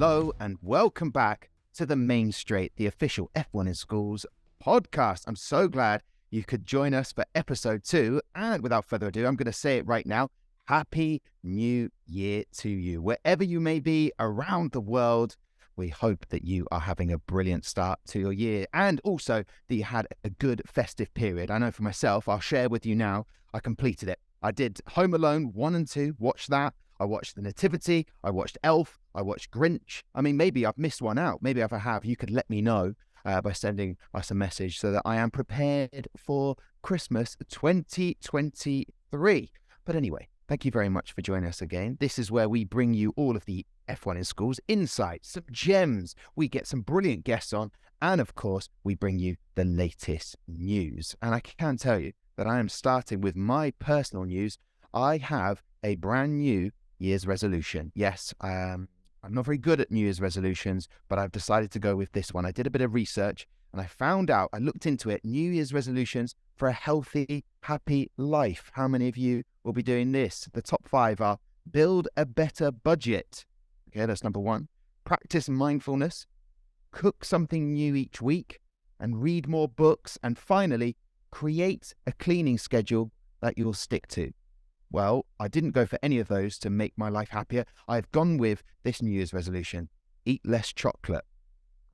Hello and welcome back to the Main Straight, the official F1 in Schools podcast. I'm so glad you could join us for episode 2. And without further ado, I'm going to say it right now. Happy New Year to you. Wherever you may be around the world, we hope that you are having a brilliant start to your year and also that you had a good festive period. I know for myself, I'll share with you now, I completed it. I did Home Alone 1 and 2, watched that. I watched The Nativity, I watched Elf, I watched Grinch. I mean, maybe I've missed one out. Maybe if I have, you could let me know by sending us a message so that I am prepared for Christmas 2023. But anyway, thank you very much for joining us again. This is where we bring you all of the F1 in Schools insights, some gems. We get some brilliant guests on, and of course, we bring you the latest news. And I can tell you that I am starting with my personal news. I have a brand new year's resolution. Yes, I'm not very good at New Year's resolutions, but I've decided to go with this one. I did a bit of research and I found out, I looked into it, New Year's resolutions for a healthy, happy life. How many of you will be doing this? The top 5 are build a better budget. Okay, that's number 1. Practice mindfulness, cook something new each week, and read more books. And finally, create a cleaning schedule that you'll stick to. Well, I didn't go for any of those to make my life happier. I've gone with this New Year's resolution, eat less chocolate.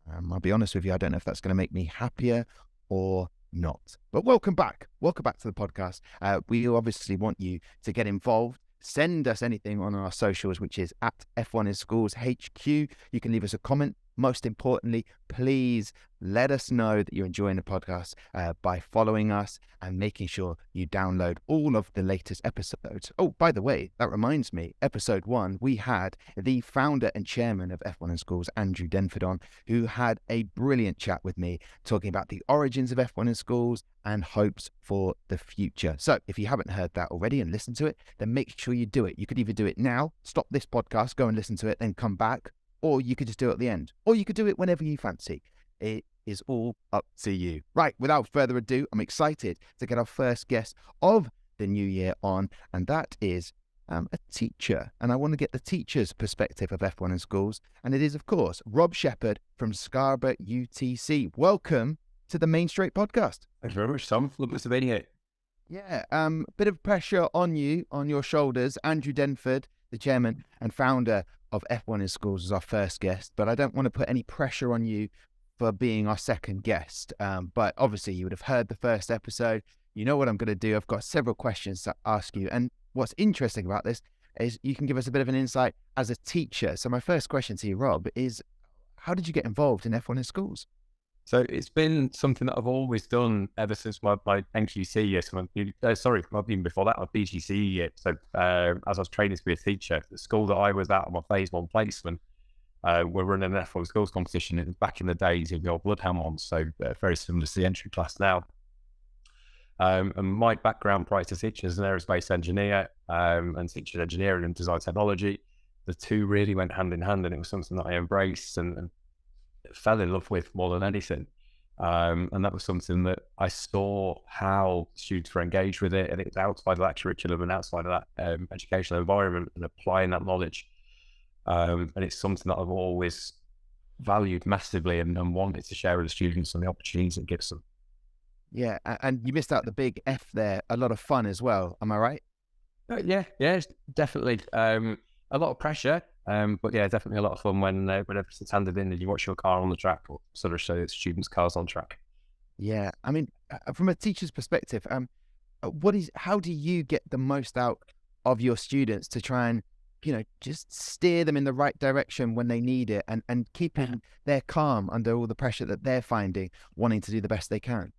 I'll be honest with you, I don't know if that's going to make me happier or not. But welcome back. Welcome back to the podcast. We obviously want you to get involved. Send us anything on our socials, which is at F1 in Schools HQ. You can leave us a comment. Most importantly, please let us know that you're enjoying the podcast by following us and making sure you download all of the latest episodes. Oh, by the way, that reminds me, episode 1, we had the founder and chairman of F1 in Schools, Andrew Denford, on, who had a brilliant chat with me talking about the origins of F1 in Schools and hopes for the future. So if you haven't heard that already and listened to it, then make sure you do it. You could either do it now, stop this podcast, go and listen to it, then come back, or you could just do it at the end, or you could do it whenever you fancy. It is all up to you. Right, without further ado, I'm excited to get our first guest of the new year on, and that is a teacher. And I want to get the teacher's perspective of F1 in Schools, and it is, of course, Rob Shephard from Scarborough UTC. Welcome to the Main Straight podcast. Thank you very much, Tom. Lovely to be here. Yeah, bit of pressure on you, on your shoulders. Andrew Denford, the chairman and founder of F1 in Schools, is our first guest, but I don't want to put any pressure on you for being our second guest. But obviously you would have heard the first episode. You know what I'm going to do. I've got several questions to ask you. And what's interesting about this is you can give us a bit of an insight as a teacher. So my first question to you, Rob, is how did you get involved in F1 in Schools? So it's been something that I've always done ever since my NQC year. So even before that, my BGC year. So as I was training to be a teacher, the school that I was at on my phase 1 placement, we're running an F1 Schools competition. It was back in the days of the old Bloodhound ones, so very similar to the entry class now. And my background prior to teaching is an aerospace engineer and teaching engineering and design technology. The two really went hand in hand, and it was something that I embraced and fell in love with more than anything. And that was something that I saw how students were engaged with it, and it was outside of that curriculum and outside of that educational environment and applying that knowledge. And it's something that I've always valued massively and wanted to share with the students and the opportunities it gives them. Yeah, and you missed out the big F there, a lot of fun as well. Am I right? Yeah, definitely. A lot of pressure, but yeah, definitely a lot of fun when everything's handed in and you watch your car on the track, or sort of show the students' cars on track. Yeah, I mean, from a teacher's perspective, how do you get the most out of your students to try and, just steer them in the right direction when they need it, and keeping their calm under all the pressure that they're finding, wanting to do the best they can?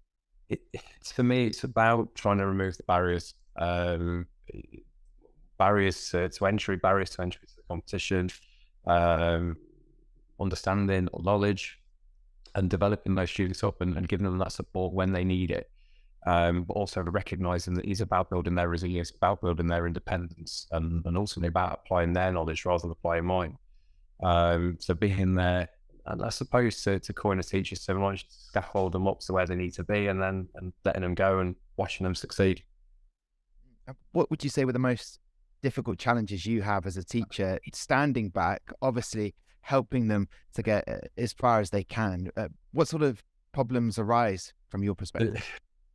For me, it's about trying to remove the barriers. Barriers to entry to the competition, understanding or knowledge, and developing those students up and giving them that support when they need it. But also recognizing that it's about building their resilience, about building their independence, and ultimately about applying their knowledge rather than applying mine. So being there, and I suppose to coin a teacher's terminology, scaffold them up to where they need to be, and letting them go and watching them succeed. What would you say were the most difficult challenges you have as a teacher, standing back, obviously helping them to get as far as they can. What sort of problems arise from your perspective?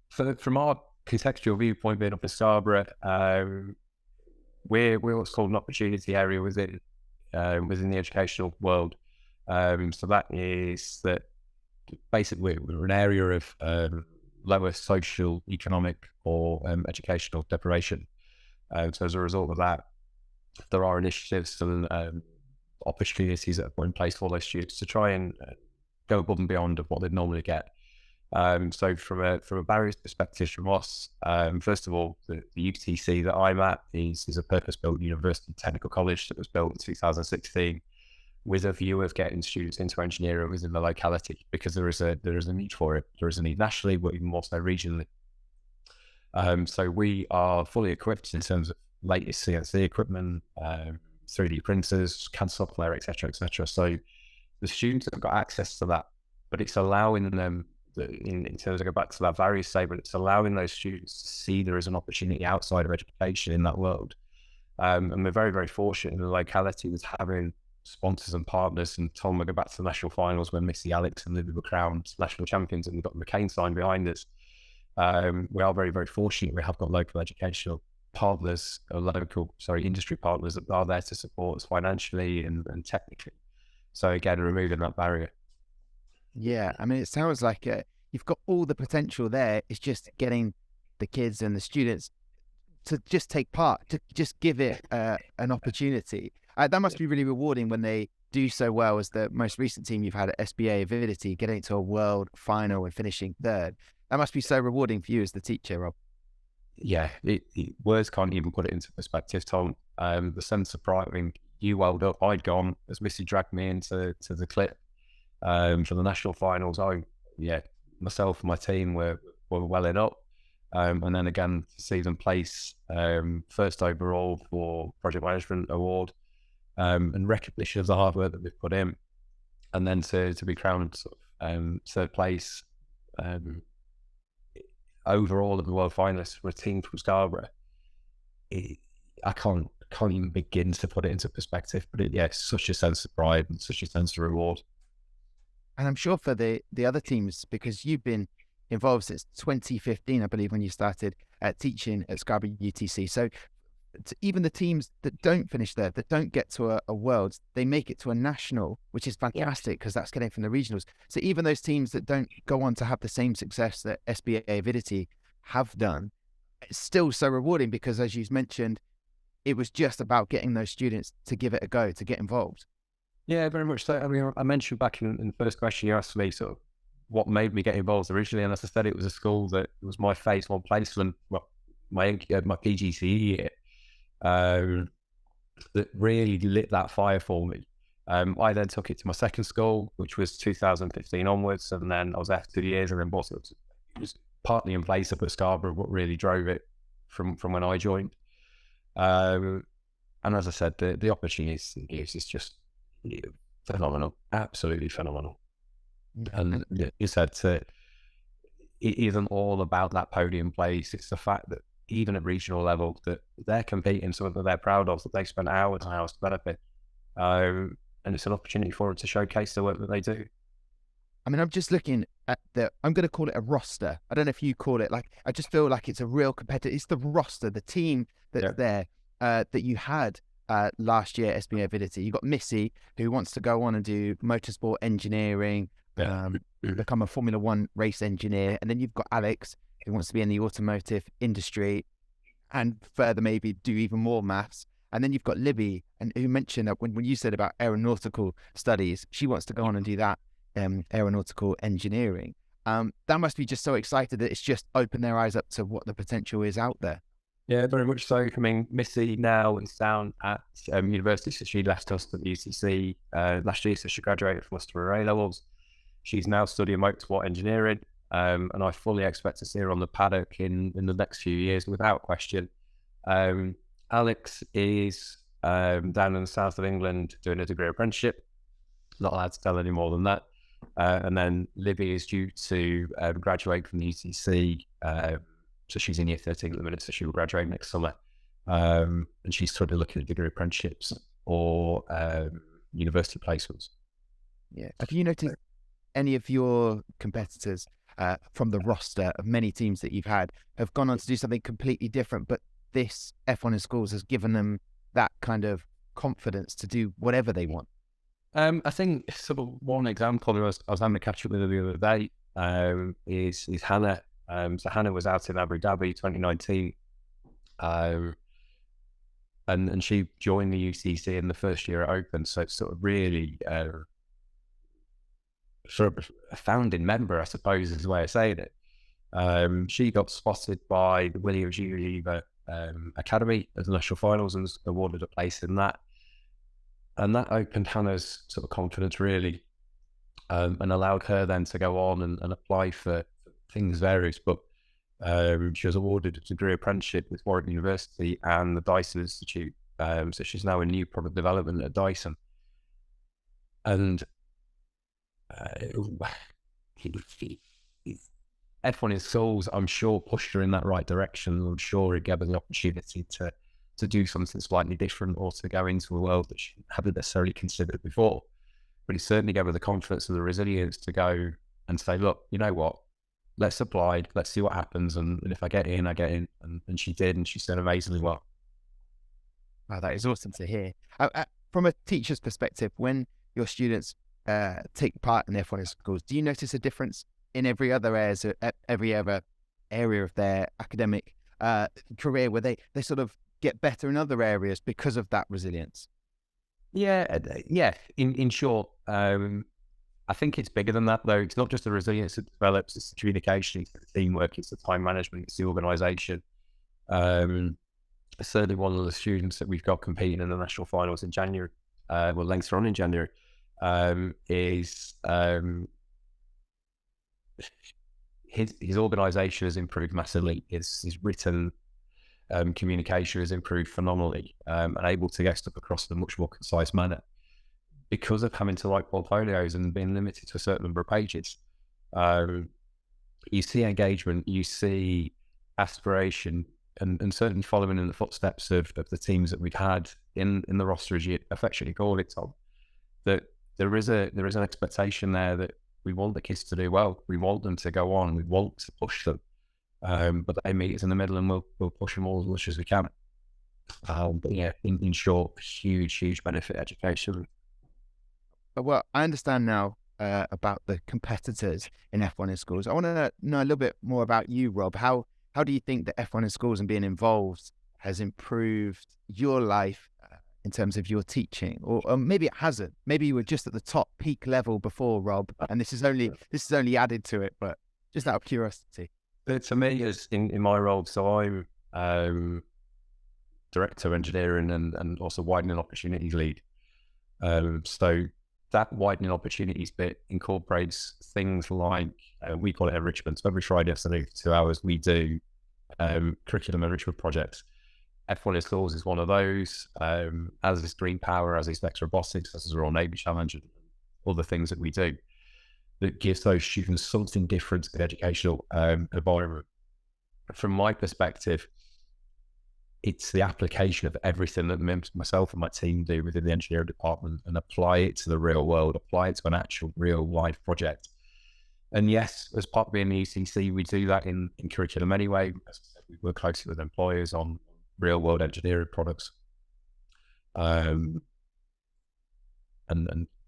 From our contextual viewpoint, being up in Scarborough, we're what's called an opportunity area within the educational world. So that is that basically we're an area of lower social, economic, or educational deprivation. So as a result of that, there are initiatives and opportunities that are put in place for those students to try and go above and beyond of what they'd normally get. So from a barriers perspective from us, first of all, the UTC that I'm at is a purpose-built university technical college that was built in 2016 with a view of getting students into engineering within the locality, because there is a need for it. There is a need nationally, but even more so regionally. So we are fully equipped in terms of latest CNC equipment, 3D printers, CAD software, etc., etc. So the students have got access to that, but it's allowing them, in terms of go back to that barrier statement, it's allowing those students to see there is an opportunity outside of education in that world. And we're very, very fortunate in the locality with having sponsors and partners. And Tom, we go back to the national finals when Missy, Alex and Libby were crowned national champions, and we've got the McCain sign behind us. We are very, very fortunate. We have got local educational partners, industry partners that are there to support us financially and technically. So again, removing that barrier. Yeah, I mean, it sounds like you've got all the potential there. It's just getting the kids and the students to just take part, to just give it an opportunity. That must be really rewarding when they do so well, as the most recent team you've had at SBA Avidity, getting to a world final and finishing third. That must be so rewarding for you as the teacher, Rob. Yeah, words can't even put it into perspective, Tom. The sense of pride, I mean, you welled up, I'd gone, as Missy dragged me into the clip for the national finals. Myself and my team were welling up. And then again, to see them place first overall for Project Management Award, and recognition of the hard work that we've put in, and then to be crowned third place overall of the world finalists for a team from Scarborough. I can't even begin to put it into perspective, but it's such a sense of pride and such a sense of reward. And I'm sure for the other teams, because you've been involved since 2015, I believe, when you started teaching at Scarborough UTC. So even the teams that don't finish there, that don't get to a Worlds, they make it to a national, which is fantastic because that's getting from the regionals. So even those teams that don't go on to have the same success that SBA Avidity have done, it's still so rewarding because, as you mentioned, it was just about getting those students to give it a go, to get involved. Yeah, very much so. I mean, I mentioned back in the first question you asked me, sort of what made me get involved originally, and as I said, it was a school that was my phase one placement, my PGCE year, that really lit that fire for me. I then took it to my second school, which was 2015 onwards, and then I was there for 2 years, and then it was partly in place up at Scarborough what really drove it from when I joined. And as I said, the opportunity is just phenomenal, absolutely phenomenal. And you said it isn't all about that podium place. It's the fact that even at regional level, that they're competing something that they're proud of, that they spent hours and hours developing. And it's an opportunity for them to showcase the work that they do. I mean, I'm just looking at I'm going to call it a roster. I don't know if you call it, I just feel like it's a real competitor. It's the roster, the team that's there that you had last year at SBA Avidity. You got Missy, who wants to go on and do motorsport engineering, become a Formula One race engineer. And then you've got Alex, who wants to be in the automotive industry and further maybe do even more maths. And then you've got Libby, and who mentioned that when you said about aeronautical studies, she wants to go on and do that, aeronautical engineering. That must be just so excited that it's just opened their eyes up to what the potential is out there. Yeah, very much so. I mean, Missy now is down at university, so she left us at the UCC last year, so she graduated from us to her A-levels. She's now studying motorsport engineering, and I fully expect to see her on the paddock in the next few years without question. Alex is down in the south of England doing a degree apprenticeship. Not allowed to tell any more than that. And then Libby is due to graduate from the UCC. So she's in year 13 at the minute, so she will graduate next summer. And she's sort of looking at degree apprenticeships or university placements. Yeah. Have you noticed any of your competitors from the roster of many teams that you've had have gone on to do something completely different, but this F1 in Schools has given them that kind of confidence to do whatever they want? I think sort of one example I was having a catch up with her the other day is Hannah. So Hannah was out in Abu Dhabi 2019, and she joined the UCC in the first year at Open. So it's sort of really sort of a founding member, I suppose, is the way of saying it. She got spotted by the Williams Unilever Academy at the national finals and was awarded a place in that. And that opened Hannah's sort of confidence really, and allowed her then to go on and apply for things various. But she was awarded a degree apprenticeship with Warwick University and the Dyson Institute. So she's now in new product development at Dyson. And F1 in Schools, I'm sure, pushed her in that right direction. I'm sure it gave her the opportunity to do something slightly different or to go into a world that she hadn't necessarily considered before. But it certainly gave her the confidence and the resilience to go and say, look, you know what, let's apply, let's see what happens. And if I get in, I get in. And she did, and she's done amazingly well. Wow, that is awesome to hear. From a teacher's perspective, when your students take part in F1 in Schools, do you notice a difference in every other area of their academic career where they sort of get better in other areas because of that resilience? Yeah. In short, I think it's bigger than that, though. It's not just the resilience that develops; it's the communication, it's the teamwork, it's the time management, it's the organisation. Certainly, one of the students that we've got competing in the national finals in January, later on in January, is his organisation has improved massively. His written communication has improved phenomenally, and able to get stuff across in a much more concise manner because of having to write portfolios and being limited to a certain number of pages. You see engagement, you see aspiration, and certainly following in the footsteps of the teams that we've had in the roster, as you affectionately call it, Tom, that there is an expectation there that we want the kids to do well. We want them to go on. We want to push them. But they meet us in the middle, and we'll push them all as much as we can. But yeah, in short, huge benefit education. Well, I understand now about the competitors in F1 in Schools. I want to know a little bit more about you, Rob. How do you think that F1 in Schools and being involved has improved your life in terms of your teaching? Or maybe it hasn't. Maybe you were just at the top peak level before, Rob, and this is only added to it. But just out of curiosity. But to me, as in my role, so I'm director of engineering and also widening opportunities lead. So that widening opportunities bit incorporates things like we call it enrichment. So every Friday afternoon for 2 hours, we do curriculum enrichment projects. F1 in Schools is one of those, as is Green Power, as is Vex Robotics, as is Royal Navy Challenge, and other things that we do that gives those students something different to the educational environment. From my perspective, it's the application of everything that myself and my team do within the engineering department and apply it to the real world, apply it to an actual real life project. And yes, as part of being the ECC, we do that in curriculum anyway. As I said, we work closely with employers on real world engineering products, and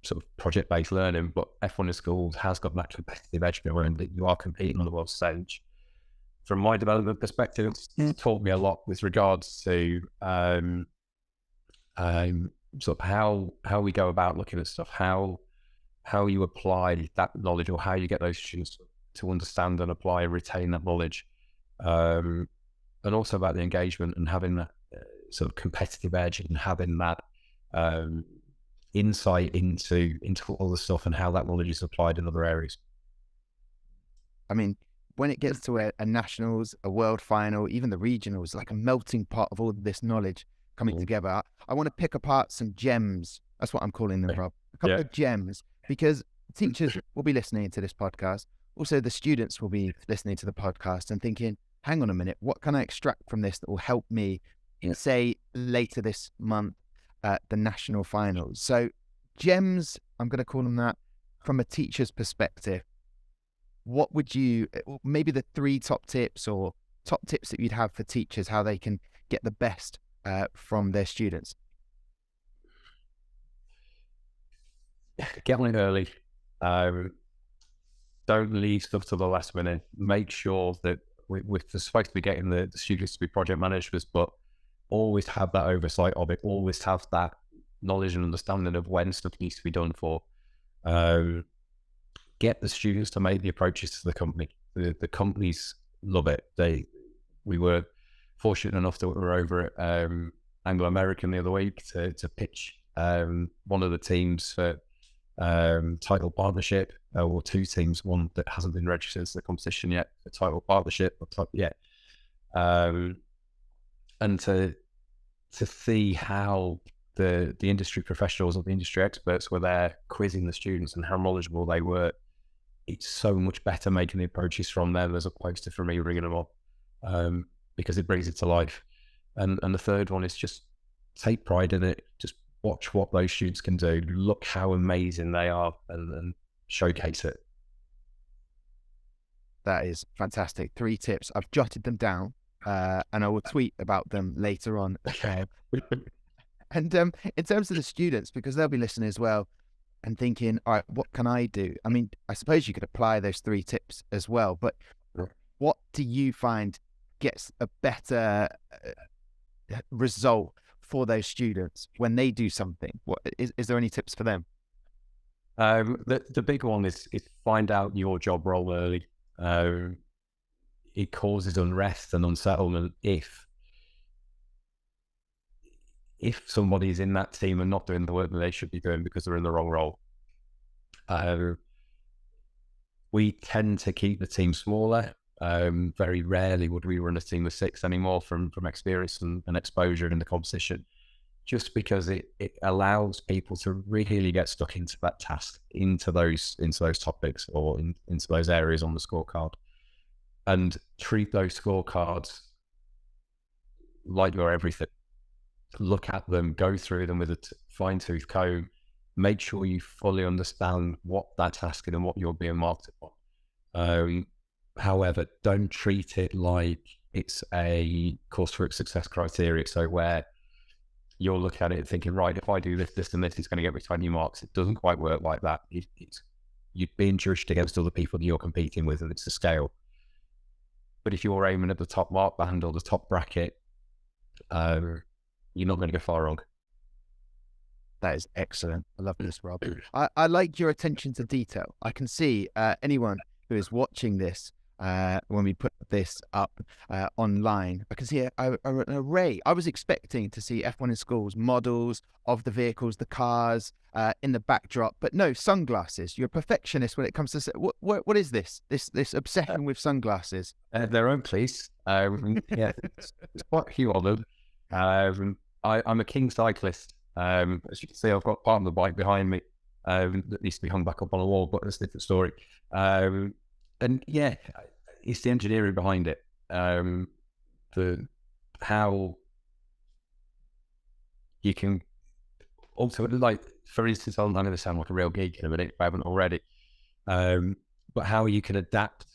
sort of project-based learning. But F1 in Schools has got that competitive edge around that you are competing on the world stage. From my development perspective, it's taught me a lot with regards to sort of how we go about looking at stuff, how you apply that knowledge, or how you get those students to understand and apply and retain that knowledge, and also about the engagement and having that sort of competitive edge and having that insight into all the stuff and how that knowledge is applied in other areas. I mean, when it gets to a nationals, a world final, even the regionals, like a melting pot of all this knowledge coming together, I want to pick apart some gems. That's what I'm calling them, Rob. A couple of gems, because teachers will be listening to this podcast. Also, the students will be listening to the podcast and thinking, hang on a minute, what can I extract from this that will help me, say, later this month at the national finals? So gems, I'm going to call them that, from a teacher's perspective, what would you, maybe the 3 top tips or top tips that you'd have for teachers, how they can get the best from their students? Get on it early. Don't leave stuff to the last minute. Make sure that we're supposed to be getting the students to be project managers, but always have that oversight of it. Always have that knowledge and understanding of when stuff needs to be done for. Get the students to make the approaches to the company. The companies love it. We were fortunate enough that we were over at Anglo American the other week to pitch one of the teams for title partnership, or 2 teams, one that hasn't been registered as the competition yet, the title partnership, and to see how the industry professionals or the industry experts were there quizzing the students and how knowledgeable they were. It's so much better making the approaches from them as opposed to from me ringing them up, because it brings it to life. And the third one is just take pride in it. Just watch what those students can do. Look how amazing they are, and showcase it. That is fantastic. 3 tips. I've jotted them down, and I will tweet about them later on. And in terms of the students, because they'll be listening as well and thinking, all right, what can I do? I mean, I suppose you could apply those 3 tips as well, but what do you find gets a better result for those students when they do something? What is there any tips for them? The big one is find out your job role early. It causes unrest and unsettlement if somebody's in that team and not doing the work that they should be doing because they're in the wrong role. We tend to keep the team smaller. Very rarely would we run a team of 6 anymore from experience and exposure in the competition, just because it allows people to really get stuck into that task, into those topics, or into those areas on the scorecard, and treat those scorecards like you're everything. Look at them, go through them with a fine-tooth comb, make sure you fully understand what that task is and what you're being marked upon. However, don't treat it like it's a course for success criteria. So where you're looking at it thinking, right, if I do this, this, and this, it's going to get me 20 marks. It doesn't quite work like that. You're being judged against other people that you're competing with, and it's a scale. But if you're aiming at the top mark band or the top bracket, you're not going to go far wrong. That is excellent. I love this, Rob. I like your attention to detail. I can see anyone who is watching this, when we put this up online, I can see an array. I was expecting to see F1 in schools, models of the vehicles, the cars in the backdrop, but no, sunglasses. You're a perfectionist when it comes to what is this obsession with sunglasses? Their own, please. Yeah, it's quite a few of them. I'm a king cyclist. As you can see, I've got part of the bike behind me that needs to be hung back up on a wall, but that's a different story. And yeah, it's the engineering behind it. How you can also, like, for instance, I'm going to sound like a real geek in a minute if I haven't already, but how you can adapt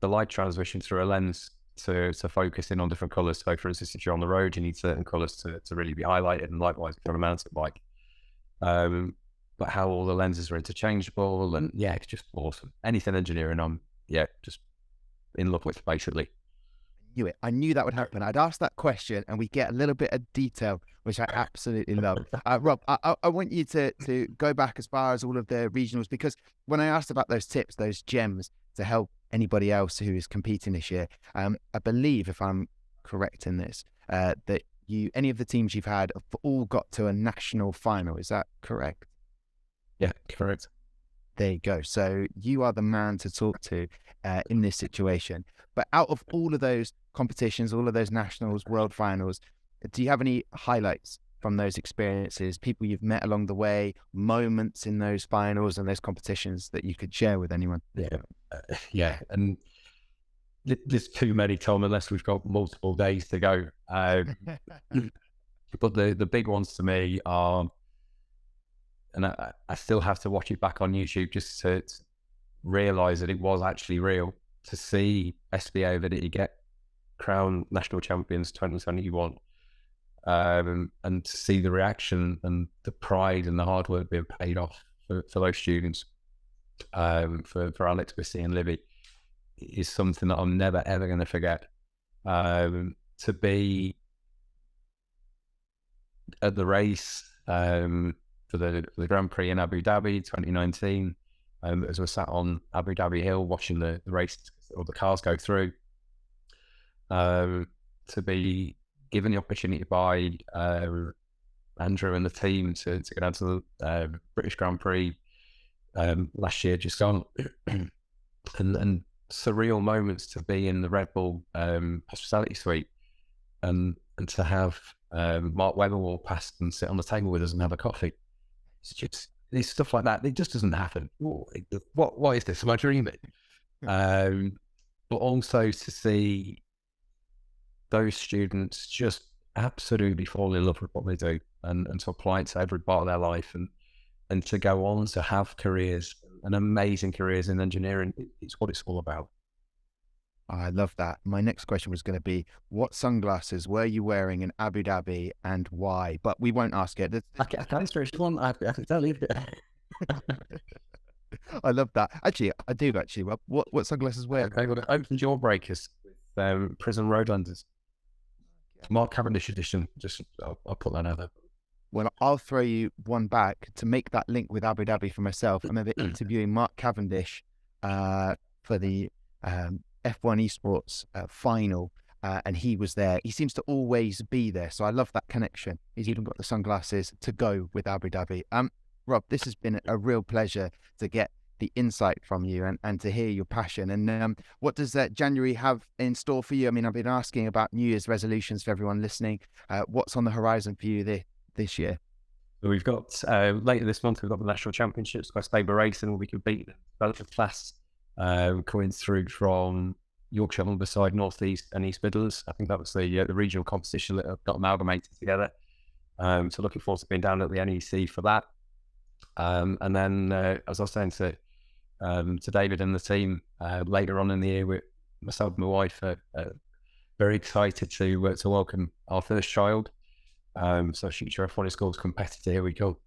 the light transmission through a lens to focus in on different colors. So for instance, if you're on the road, you need certain colors to really be highlighted, and likewise if you're on a mountain bike. But how all the lenses are interchangeable, and yeah, it's just awesome. Anything engineering, I'm just in love with, basically. I knew that would happen. I'd ask that question and we get a little bit of detail, which I absolutely love. Rob, I want you to go back as far as all of the regionals, because when I asked about those tips, those gems to help anybody else who is competing this year, I believe, if I'm correct in this, that any of the teams you've had have all got to a national final. Is that correct? Yeah, correct. There you go. So you are the man to talk to in this situation. But out of all of those competitions, all of those nationals, world finals, do you have any highlights from those experiences, people you've met along the way, moments in those finals and those competitions that you could share with anyone? Yeah. And there's too many, Tom, unless we've got multiple days to go. But the big ones to me are and I still have to watch it back on YouTube just to realise that it was actually real. To see SBA that it get crowned national champions 2021, and to see the reaction and the pride and the hard work being paid off for those students, for Alex, Missy and Libby, is something that I'm never ever going to forget. To be at the race for the Grand Prix in Abu Dhabi 2019, as we sat on Abu Dhabi Hill watching the race or the cars go through, to be given the opportunity by Andrew and the team to get down to the British Grand Prix last year just gone, and surreal moments to be in the Red Bull hospitality suite and to have Mark Webber walk past and sit on the table with us and have a coffee. It's stuff like that. It just doesn't happen. What is this? Am I dreaming? But also to see those students just absolutely fall in love with what they do and to apply it to every part of their life and to go on to have careers and amazing careers in engineering. It's what it's all about. I love that. My next question was going to be, what sunglasses were you wearing in Abu Dhabi and why? But we won't ask it. I can't answer it. I can tell you. I love that. Actually, I do actually. What sunglasses were? I got open jaw breakers with Prison Roadlanders. Mark Cavendish edition. Just I'll put that out there. Well, I'll throw you one back to make that link with Abu Dhabi for myself. I remember interviewing Mark Cavendish for the F1 Esports final, and he was there. He seems to always be there, so I love that connection. He's even got the sunglasses to go with Abu Dhabi. Rob, this has been a real pleasure to get the insight from you and to hear your passion. And what does January have in store for you? I mean, I've been asking about New Year's resolutions for everyone listening. What's on the horizon for you this year? We've got later this month, we've got the National Championships, West Labour Racing, where we can beat the relative class coming through from Yorkshire, Humberside, North East and East Midlands. I think that was the regional competition that got amalgamated together. So looking forward to being down at the NEC for that. And then, as I was saying to David and the team, later on in the year, with myself and my wife, very excited to welcome our first child. So future F1 Schools competitor, here we go.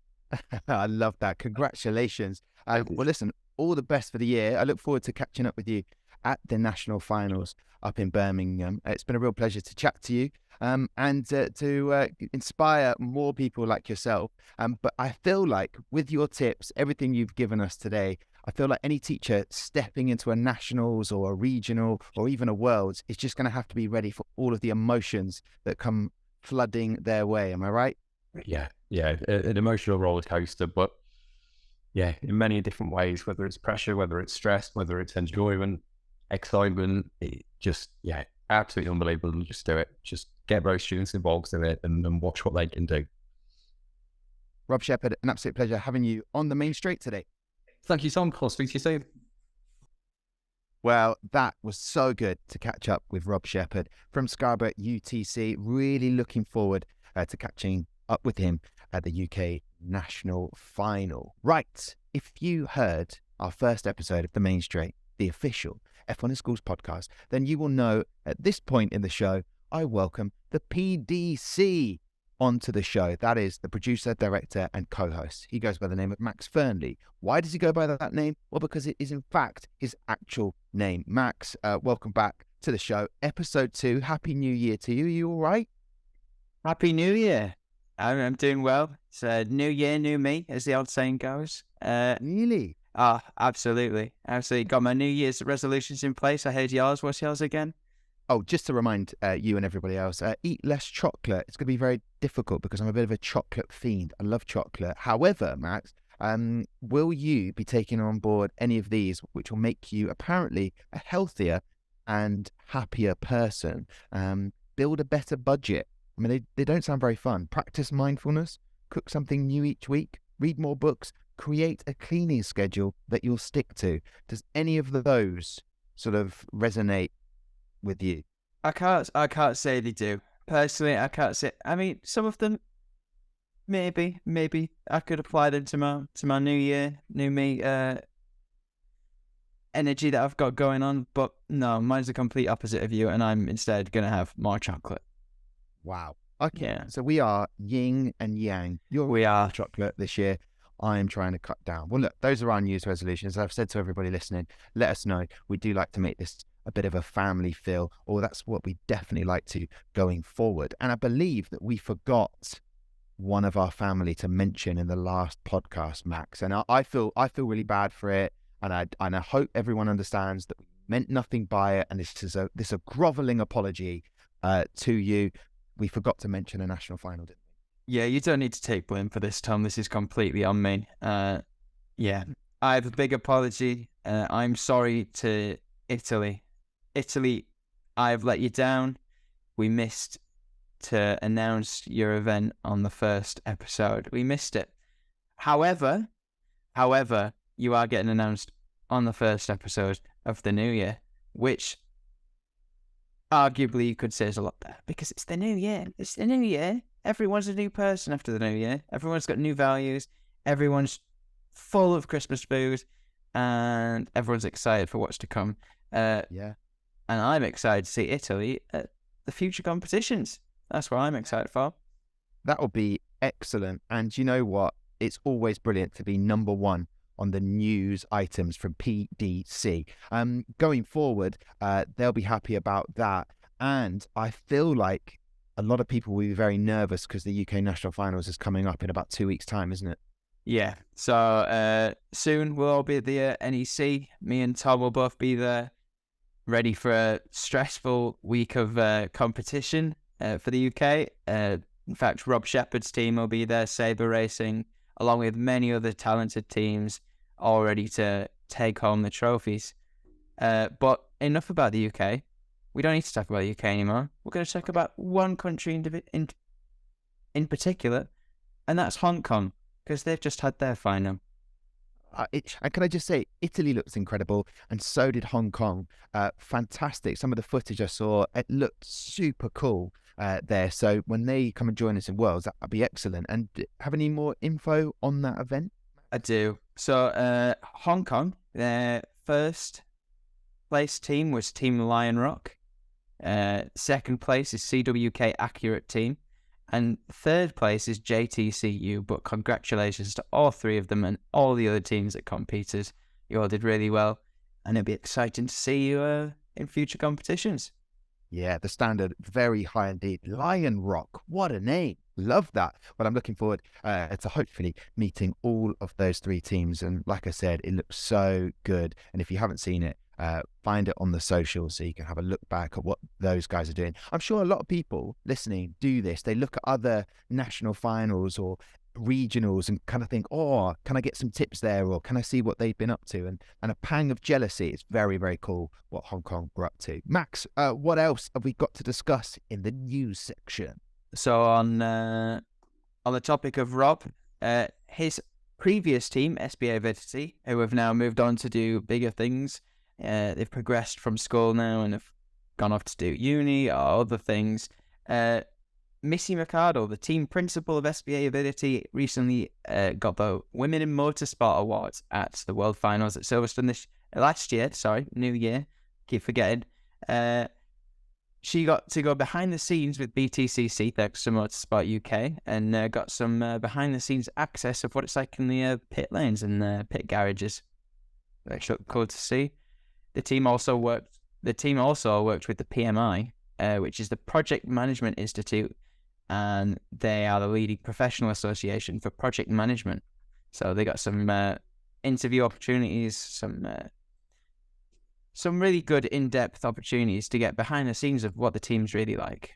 I love that. Congratulations. Well, listen, all the best for the year. I look forward to catching up with you at the national finals up in Birmingham. It's been a real pleasure to chat to you and to inspire more people like yourself. But I feel like with your tips, everything you've given us today, I feel like any teacher stepping into a nationals or a regional or even a worlds is just going to have to be ready for all of the emotions that come flooding their way. Am I right? Yeah. An emotional roller coaster, but yeah, in many different ways, whether it's pressure, whether it's stress, whether it's enjoyment, excitement, absolutely unbelievable. Just do it. Just get those students involved in it and watch what they can do. Rob Shephard, an absolute pleasure having you on the main straight today. Thank you, Tom. I'll speak to you soon. Well, that was so good to catch up with Rob Shephard from Scarborough UTC. Really looking forward to catching up with him at the UK National Final. Right, if you heard our first episode of The Main Straight, the official F1 in Schools podcast, then you will know at this point in the show, I welcome the PDC onto the show. That is the producer, director, and co-host. He goes by the name of Max Fernley. Why does he go by that name? Well, because it is in fact his actual name. Max, welcome back to the show. Episode 2. Happy New Year to you. Are you all right? Happy New Year. I'm doing well. It's a new year, new me, as the old saying goes. Really? Absolutely. Got my New Year's resolutions in place. I heard yours. What's yours again? Oh, just to remind you and everybody else, eat less chocolate. It's going to be very difficult because I'm a bit of a chocolate fiend. I love chocolate. However, Max, will you be taking on board any of these, which will make you apparently a healthier and happier person? Build a better budget. I mean, they don't sound very fun. Practice mindfulness, cook something new each week, read more books, create a cleaning schedule that you'll stick to. Does any of those sort of resonate with you? I can't say they do. Personally, I can't say. I mean, some of them maybe I could apply them to my new year, new me energy that I've got going on. But no, mine's the complete opposite of you, and I'm instead gonna have more chocolate. Wow. Okay. Yeah. So we are yin and yang. We are. Chocolate this year. I am trying to cut down. Well, look, those are our New Year's resolutions. I've said to everybody listening, let us know. We do like to make this a bit of a family feel, or that's what we definitely like to going forward. And I believe that we forgot one of our family to mention in the last podcast, Max. And I feel really bad for it. And I hope everyone understands that we meant nothing by it. And this is a groveling apology to you. We forgot to mention a national final, didn't we? Yeah, you don't need to take blame for this, Tom. This is completely on me. Yeah, I have a big apology. I'm sorry to Italy. Italy, I've let you down. We missed to announce your event on the first episode. We missed it. However, you are getting announced on the first episode of the new year, which arguably you could say is a lot there because it's the new year. It's the new year. Everyone's a new person after the new year. Everyone's got new values. Everyone's full of Christmas food, and everyone's excited for what's to come. Yeah. And I'm excited to see Italy at the future competitions. That's what I'm excited for. That will be excellent. And you know what? It's always brilliant to be number one on the news items from PDC. Going forward, they'll be happy about that. And I feel like a lot of people will be very nervous because the UK National Finals is coming up in about 2 weeks' time, isn't it? Yeah. So soon we'll all be at the NEC. Me and Tom will both be there, ready for a stressful week of competition for the UK. In fact, Rob Shephard's team will be there, Sabre Racing, along with many other talented teams, all ready to take home the trophies. But enough about the UK. We don't need to talk about the UK anymore. We're going to talk about one country in particular, and that's Hong Kong, because they've just had their final. And can I just say, Italy looks incredible, and so did Hong Kong. Fantastic. Some of the footage I saw, it looked super cool there. So when they come and join us in Worlds, that'd be excellent. And have any more info on that event? I do. So Hong Kong, their first place team was Team Lion Rock. Second place is CWK Accurate Team. And third place is JTCU, but congratulations to all three of them and all the other teams that competed. You all did really well, and it'll be exciting to see you in future competitions. Yeah, the standard, very high indeed. Lion Rock, what a name. Love that. Well, I'm looking forward to hopefully meeting all of those three teams. And like I said, it looks so good. And if you haven't seen it, find it on the socials so you can have a look back at what those guys are doing. I'm sure a lot of people listening do this. They look at other national finals or regionals and kind of think, oh, can I get some tips there, or can I see what they've been up to? And a pang of jealousy. It's very, very cool what Hong Kong were up to. Max, what else have we got to discuss in the news section? So on the topic of Rob, his previous team, SBA Avidity, who have now moved on to do bigger things, they've progressed from school now and have gone off to do uni or other things. Missy Mercado, the team principal of SBA Avidity, recently got the Women in Motorsport Awards at the World Finals at Silverstone last year. Sorry, New Year. Keep forgetting. She got to go behind the scenes with BTCC, thanks to Motorsport UK, and got some behind the scenes access of what it's like in the pit lanes and pit garages. Which looked cool to see. The team also worked with the PMI, which is the Project Management Institute, and they are the leading professional association for project management. So they got some interview opportunities, some really good in-depth opportunities to get behind the scenes of what the team's really like.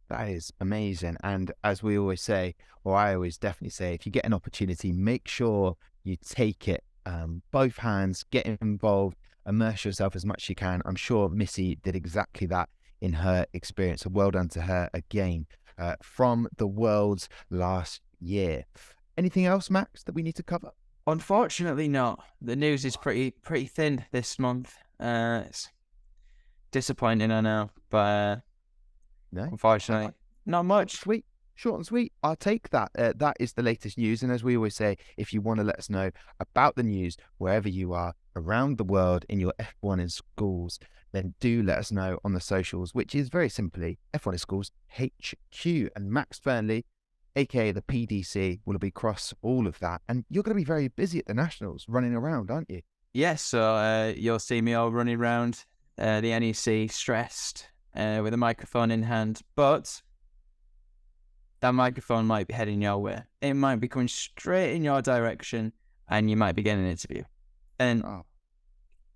That is amazing. And as we always say, or I always definitely say, if you get an opportunity, make sure you take it. Both hands, get involved, immerse yourself as much as you can. I'm sure Missy did exactly that in her experience. So well done to her again from the Worlds last year. Anything else, Max, that we need to cover? Unfortunately not. The news is pretty thin this month. It's disappointing, I know, but No? unfortunately, not much. Sweet. Short and sweet. I'll take that. That is the latest news. And as we always say, if you want to let us know about the news wherever you are around the world in your F1 in Schools, then do let us know on the socials, which is very simply F1 in Schools HQ. And Max Fernley, aka the PDC, will be across all of that. And you're going to be very busy at the Nationals running around, aren't you? Yes, so you'll see me all running around the NEC stressed with a microphone in hand, but that microphone might be heading your way. It might be coming straight in your direction, and you might be getting an interview. And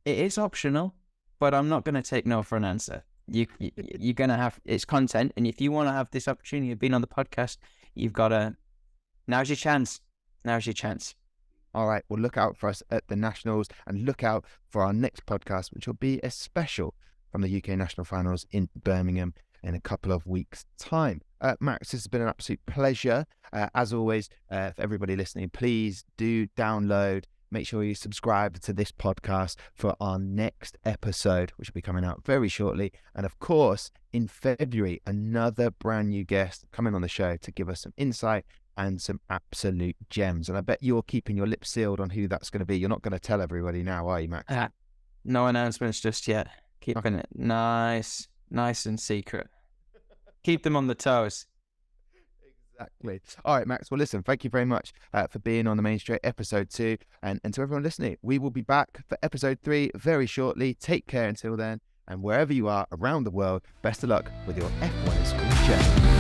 it is optional, but I'm not going to take no for an answer. You're going to have, it's content, and if you want to have this opportunity of being on the podcast, you've got to, now's your chance. Now's your chance. All right, well, look out for us at the Nationals and look out for our next podcast, which will be a special from the UK National Finals in Birmingham in a couple of weeks' time. Max, this has been an absolute pleasure. As always, for everybody listening, please do download. Make sure you subscribe to this podcast for our next episode, which will be coming out very shortly. And of course, in February, another brand new guest coming on the show to give us some insight and some absolute gems. And I bet you're keeping your lips sealed on who that's going to be. You're not going to tell everybody now, are you, Max? No announcements just yet. Keeping it nice and secret. Keep them on the toes. Exactly. All right, Max. Well, listen, thank you very much for being on the Main Straight episode 2. And to everyone listening, we will be back for episode 3 very shortly. Take care until then. And wherever you are around the world, best of luck with your F1 in School journey.